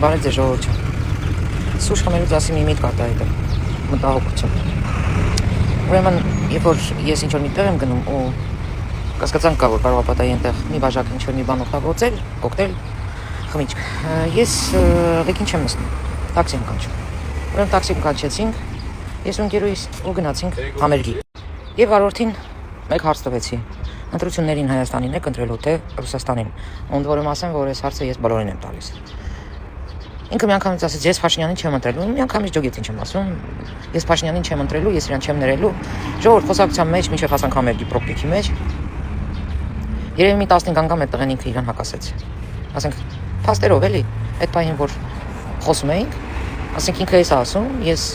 բարել ձեզ ժողովուրդ։ Սուրճ խմելուց ասի մի միտք արտա հետը մտահոգություն։ Ուրեմն, երբ որ ես ինչ-որ մի տեղ եմ գնում ու կասկածանք կա, որ կարող է պատահի այնտեղ մի բաժակ ինչ-որ մի բան օգտագործել, կոկտեյլ, խմիչք, ես ղեկին չեմ նստում, տաքսի եմ կանչում։ Ուրեմն տաքսի կանչեցինք, ես ու ընկերուհիս ու գնացինք համերգի։ Եվ վարորդին մեկ հարց տվեցի. ընտրություններին Հայաստանին եք ընտրելու թե Ռուսաստանին։ Ընդ որում ասեմ, որ այս հարցը ես բոլորին եմ տալիս։ Ինքը միանգամից ասեց, ես Փաշինյանին չեմ ընտրելու, միանգամից ջոգեց ինչ եմ ասում, ես Փաշինյանին չեմ ընտրելու, ես իրան չեմ ներելու։ Ժողովուրդ խոսակցության մեջ մինչև հասանք համերգի պրոպտիկի մեջ։ Երևի մի 15 անգամ այդ տղեն ինքը իրան հակասեց։ Ասենք, փաստերով էլի, այդ պահին որ խոսում էինք, ասենք ինքը էս ասում, ես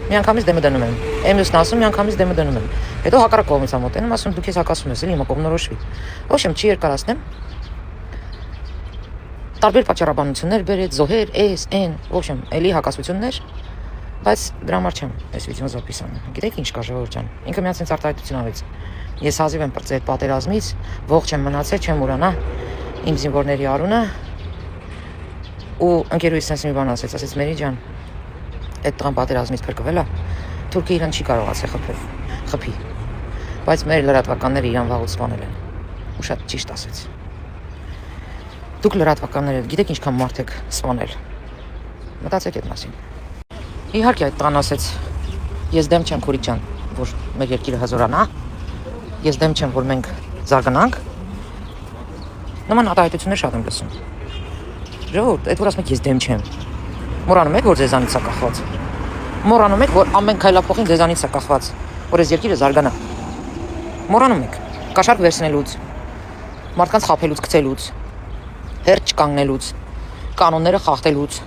միանգամից դեմը դնում եմ։ Մյուսն ասում, միանգամից դեմը դնում եմ։ Հետո հակառակ կողմից ամոթենում, ասում դու քեզ հակասում ես, էլի հիմա կողմնորոշվի։ Ոչ եմ չի երկարացնեմ։ Տարբեր պատճառաբանություններ բերեց, զոհեր, N, ոչ եմ, էլի հակասություններ, բայց դրա համար չեմ այս վիդեոն զապիսանում։ Գիտեք ինչ կա ժողովուրդ ջան։ Ինքը միած ինձ արտահայտություն արեց։ Ես հազիվ եմ պրծել պատերազմից, ողջ եմ մնացել, չեմ ուրանա իմ զինվորների արունը։ Ու ընկերուհիս sense մի բան ասեց Մերի ջան, այդ տղան պատերազմից փրկվել է, թուրքը իրան չի կարողացել խփի, բայց մեր լրատվականները իրան վաղուց սպանել են, ու շատ ճիշտ ասեց։ Դուք լրատվականները գիտեք ինչքան մարդ եք սպանել, մտածեք այդ մասին։ Իհարկե այդ տղան ասեց, ես դեմ չեմ քուրիկ ջան, որ մեր երկիրը հզորանա, ես դեմ չեմ, որ մենք զարգանանք, նման արտահայտություններ շատ եմ լսում։ Ժողովուրդ, այդ որ ասում եք ես դեմ չեմ, մոռանում եք, որ ձեզանից է կախված։ Մոռանում եք, որ ամեն քայլափոխին ձեզանից է կախված, որ այս երկիրը զարգանա։ Մոռանում եք, կաշառք վերցնելուց, մարդկանց խաբելուց, գցելուց, հերթ չկանգնելուց, կանոնները խախտելուց։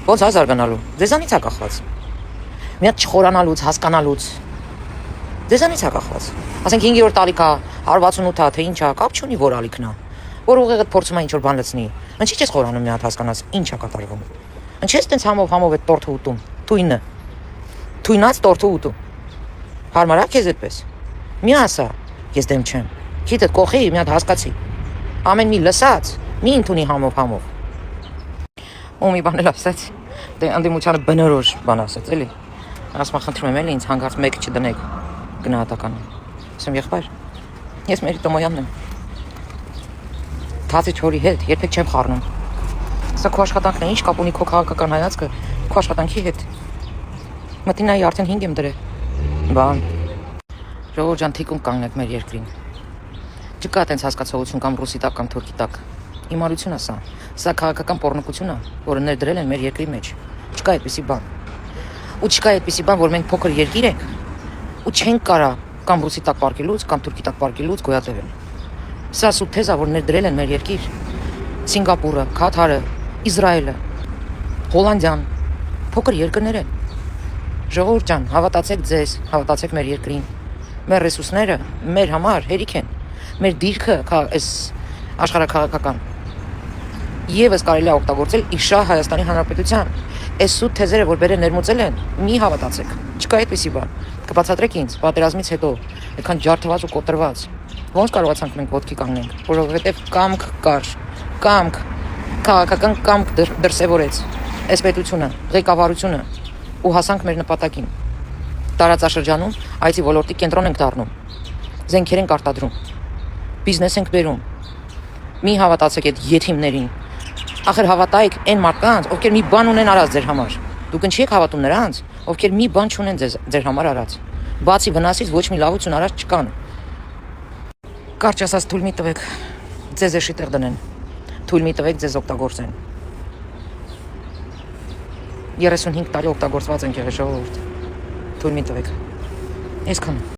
Ոնց է զարգանալու։ Ձեզանից է կախված։ Մի հատ չխորանալուց, հասկանալուց։ Ձեզանից է կախված։ Ասենք 5-րդ ալիքա, 168-ա, թե ինչա, կապ չունի որ ալիքն է։ Որ ուղեղդ փորձում է ինչ-որ բան լցնի։ Ինչի՞ չես խորանում մի հատ հասկանաս, ինչ է կատարվում։ Ինչի՞ ես տենց համով այդ տորթը ուտում։ Թույնը։ Թույնած տորթը ուտում։ Հարմարա քեզ այդպես։ Մի ասա, ես դեմ չեմ։ Քիթդ կողի մի հատ հասկացի։ Ամեն մի լսած, մի ընդունի համով։ Ու մի բան էլ ասեց, դե անդիմությանը բնորոշ բան ասեց, էլի։ Ասում խնդրում եմ էլի ինձ հանգարց մեկ չդնեք գնահատականը։ Ասում եղբայր, ես Մերի Տոմոյանն եմ։ Թացի չորի հետ երբեք չեմ խառնում։ Սա քո աշխատանքն է, ինչ կապ ունի քո քաղաքական հայացքը քո աշխատանքի հետ։ Մտինայի արդեն 5 եմ դրել։ Բան։ Ժողովուրդ ջան, թիկուն կանգնեք մեր երկրին։ Չկա տենց հասկացողություն կամ ռուսի տակ կամ թուրքի տակ։ Հիմարություն է սա։ Սա քաղաքական պոռնկություն է, որը ներդրել են մեր երկրի մեջ։ Չկա այդպիսի բան։ Ու չկա այդպիսի բան, որ մենք փոքր երկիր ենք ու չենք կարա կամ ռուսի տակ պարկելուց կամ թուրքի տակ պարկելուց գոյատևել։ Սա սուտ թեզ է, որ ներդրել են մեր երկիր։ Սինգապուրը, Քաթարը, Իսրայելը, Հոլանդիան, փոքր երկրներ են։ Ժողովուրդ ջան, հավատացեք ձեզ, հավատացեք մեր երկրին։ Մեր ռեսուրսները մեր համար հերիք են։ Մեր դիրքը այս աշխարհաքաղաքական եւս կարելի է օգտագործել իշա Հայաստանի Հանրապետության։ Այս սուտ թեզերը, որ բերեն ներմուծել են, մի հավատացեք։ Չկա այդպիսի բան։ Կբացատրեք ինձ, պատերազմից հետո, այդքան ջարդված ու կոտրված։ Ոնց կարողացանք մենք ոտքի կանգնենք, որովհետև կամք կար, կամք, քաղաքական կամք դրսևորեց այս պետությունը, ղեկավարությունը ու հասանք մեր նպատակին։ Տարածաշրջանում IT ոլորտի կենտրոն ենք դառնում, զենքեր ենք արտադրում, բիզնես ենք բերում։ Մի հավատացեք այդ եթիմներին։ Ախր հավատայիք այն մարդկանց, ովքեր մի բան ունեն արած ձեր համար։ Դուք ինչի եք հավատում նրանց, ովքեր մի բան չունեն ձեր համար արած։ Բացի վնասից ոչ մի լավություն արած չկան։ Կարճ ասած թույլ մի տվեք ձեզ էշի տեղ դնեն, թույլ մի տվեք ձեզ օգտագործեն։ 35 տարի օգտագործված ենք եղել ժողովուրդ, թույլ մի տվեք, այսքանը։